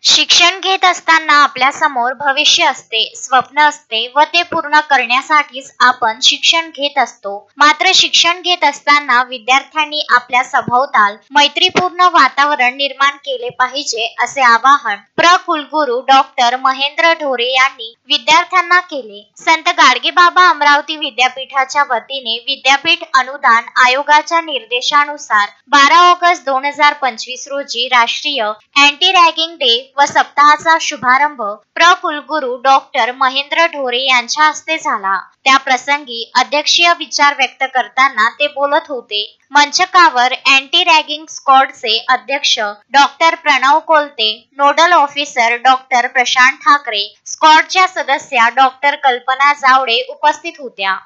शिक्षण घेत असताना आपल्या समोर भविष्य असते, स्वप्न असते व ते पूर्ण करण्यासाठीच आपण शिक्षण घेत असतो. मात्र शिक्षण घेत असताना विद्यार्थ्यांनी आपल्या सभोवताल मैत्रीपूर्ण वातावरण निर्माण केले पाहिजे, असे आवाहन कुलगुरू डॉक्टर महेंद्र ढोरे यांनी विद्यार्थ्यांना केले. संत गाडगेबाबा अमरावती विद्यापीठाच्या वतीने विद्यापीठ अनुदान आयोगाच्या निर्देशानुसार 12 ऑगस्ट 2025 रोजी राष्ट्रीय अँटी रॅगिंग डे व सप्ताहाचा शुभारंभ कुलगुरू डॉक्टर महेंद्र ढोरे यांच्या हस्ते झाला. त्या प्रसंगी अध्यक्षीय विचार व्यक्त करताना ते बोलत होते. मंचकावर अँटी रॅगिंग स्क्वॉडचे अध्यक्ष doctor Pranav Kolte, nodal officer doctor Prashant Thakare, स्क्वॉडच्या सदस्या डॉक्टर कल्पना जावडे उपस्थित होत्या.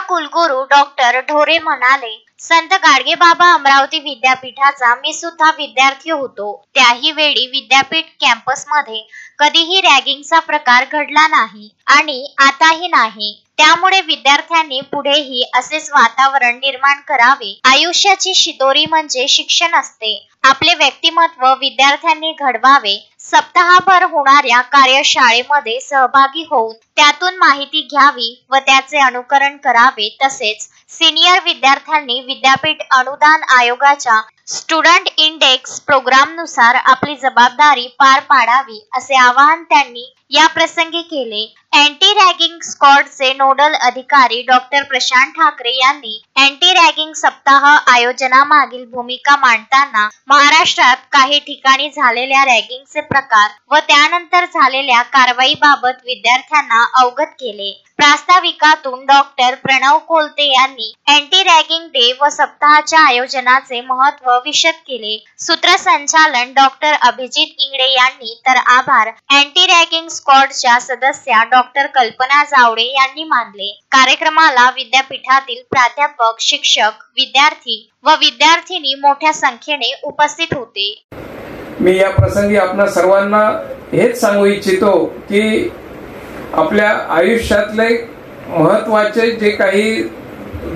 कुलगुरू डॉक्टर ढोरे म्हणाले, संत गाडगेबाबा अमरावती विद्यापीठाचा मी सुद्धा विद्यार्थी होतो. त्याही वेळी विद्यापीठ कॅम्पसमध्ये कधीही रॅगिंगचा प्रकार घडला नाही आणि आताही नाही. त्यामुळे विद्यार्थ्यांनी पुढेही असेच वातावरण निर्माण करावे. आयुष्याची शिदोरी म्हणजे शिक्षण असते. आपले व्यक्तिमत्व विद्यार्थ्यांनी घडवावे. सप्ताहभर होणाऱ्या कार्यशाळेमध्ये सहभागी होऊन त्यातून माहिती घ्यावी व त्याचे अनुकरण करावे. तसेच सिनियर विद्यार्थ्यांनी विद्यापीठ अनुदान आयोगाच्या स्टुडंट इंडेक्स प्रोग्रामनुसार आपली जबाबदारी पार पाडावी, असे आवाहन त्यांनी या प्रसंगी केले. अँटी रॅगिंग स्क्वॉडचे नोडल अधिकारी डॉक्टर प्रशांत ठाकरे यांनी अँटी रॅगिंग सप्ताह आयोजनामागील भूमिका मांडताना महाराष्ट्रात काही ठिकाणी झालेल्या रॅगिंगचे प्रकार व त्यानंतर झालेल्या कारवाईबाबत विद्यार्थ्यांना अवगत केले. प्रास्ताविकातून डॉक्टर प्रणव कोलते यांनी अँटी रॅगिंग डे व सप्ताहाच्या आयोजनाचे महत्त्व विशद केले. सूत्रसंचालन डॉक्टर अभिजित इंगळे यांनी तर आभार अँटी रॅगिंग स्क्वॉडच्या सदस्या डॉक्टर कल्पना जावडे यांनी मानले. कार्यक्रमाला विद्यापीठातील प्राध्यापक, शिक्षक, विद्यार्थी व विद्यार्थिनी मोठ्या संख्येने उपस्थित होते. मी या प्रसंगी आपणा सर्वांना हेच सांगू इच्छितो की आपल्या आयुष्यातले महत्वाचे जे काही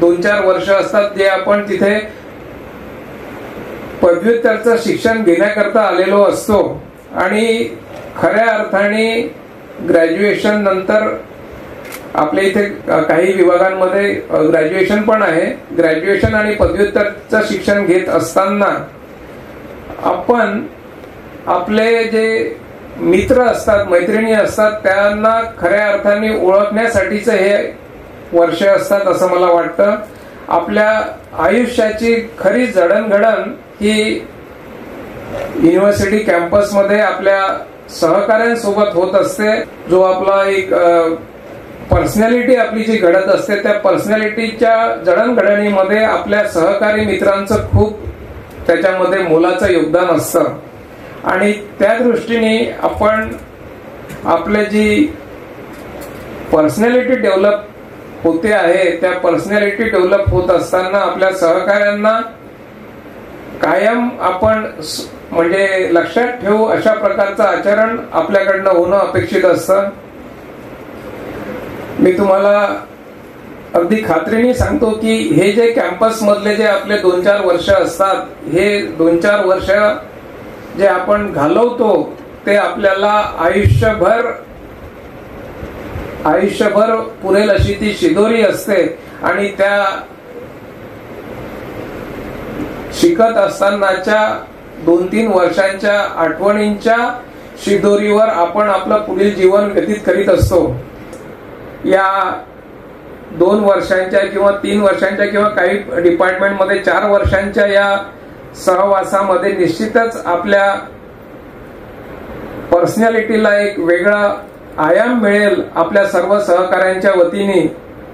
2-4 वर्ष असतात, जे आपण तिथे पदव्युत्तरचं शिक्षण घेण्याकरता आलेलो असतो आणि खऱ्या अर्थाने ग्रॅज्युएशन नंतर आपल्या इथे काही विभागांमध्ये ग्रॅज्युएशन पण आहे. ग्रॅज्युएशन आणि पदव्युत्तरचं शिक्षण घेत असताना आपण आपले जे मित्र असतात, मैत्रिणी असतात, त्यांना खऱ्या अर्थाने ओळखण्यासाठीच हे वर्ष असतात असं मला वाटतं. आपल्या आयुष्याची खरी जडणघडण ही युनिव्हर्सिटी कॅम्पसमध्ये आपल्या सहकाऱ्यांसोबत होत असते. जो आपला एक पर्सनॅलिटी आपली जी घडत असते, त्या पर्सनॅलिटीच्या जडणघडणीमध्ये आपल्या सहकारी मित्रांचं खूप त्याच्यामध्ये मोलाचं योगदान असतं आणि त्या दृष्टीने आपण आपली जी पर्सनॅलिटी डेव्हलप होते आहे, त्या पर्सनॅलिटी डेव्हलप होत असताना आपल्या सहकाऱ्यांना कायम आपण म्हणजे लक्षात ठेवू अशा प्रकारचं आचरण आपल्याकडनं होणं अपेक्षित असतं. मी तुम्हाला अगदी खात्रीने सांगतो की हे जे कॅम्पस मधले जे आपले 2-4 वर्ष असतात, हे 2-4 वर्ष जे आपण घालवतो ते आपल्याला आयुष्यभर पुरेल अशी ती शिदोरी असते आणि त्या शिकत असतानाच्या 2-3 वर्षांच्या आठवणींच्या शिदोरीवर आपण आपलं पुढील जीवन व्यतीत करीत असतो. या 2 वर्षांच्या किंवा 3 वर्षांच्या किंवा काही डिपार्टमेंटमध्ये 4 वर्षांच्या या सहवासामध्ये निश्चितच आपल्या पर्सनॅलिटीला एक वेगळा आयाम मिळेल आपल्या सर्व सहकाऱ्यांच्या वतीने,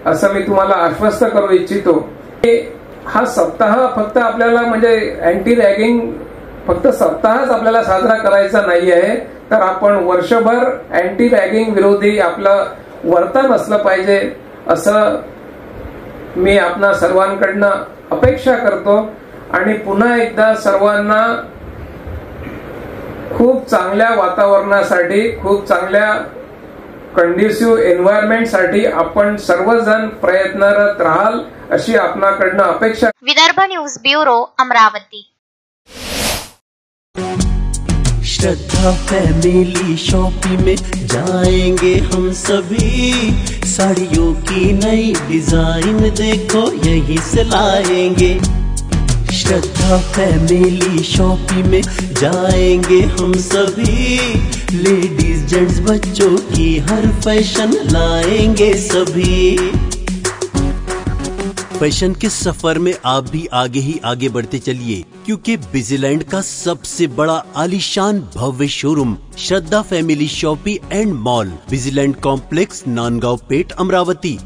असं मी तुम्हाला आश्वस्त करू इच्छितो. हा सप्ताह फक्त आपल्याला म्हणजे अँटी रॅगिंग फक्त सप्ताहच आपल्याला साजरा करायचा नाही आहे, तर आपण वर्षभर अँटी रॅगिंग विरोधी आपलं वर्तन असलं पाहिजे असं मी आपणा सर्वांकडनं अपेक्षा करतो. आणि पुन्हा एकदा सर्वांना खूप चांगल्या वातावरणासाठी, खूप चांगल्या कंड्युसिव्ह एन्व्हायरमेंटसाठी आपण सर्वजण प्रयत्नरत राहाल अशी आपणाकडनं अपेक्षा. Vidarbha news bureau, Amravati. Shraddha family shopping में जाएंगे हम सभी, साड़ियों की नई डिजाइन देखो यहीं से लाएंगे। श्रद्धा फैमिली शॉपिंग में जाएंगे हम सभी, लेडीज जेंट्स बच्चों की हर फैशन लाएंगे सभी। फैशन के सफर में आप भी आगे ही आगे बढ़ते चलिए, क्योंकि बिजीलैंड का सबसे बड़ा आलीशान भव्य showroom Shraddha family shopping and mall, busyland complex, Nandgaon Peth, Amravati.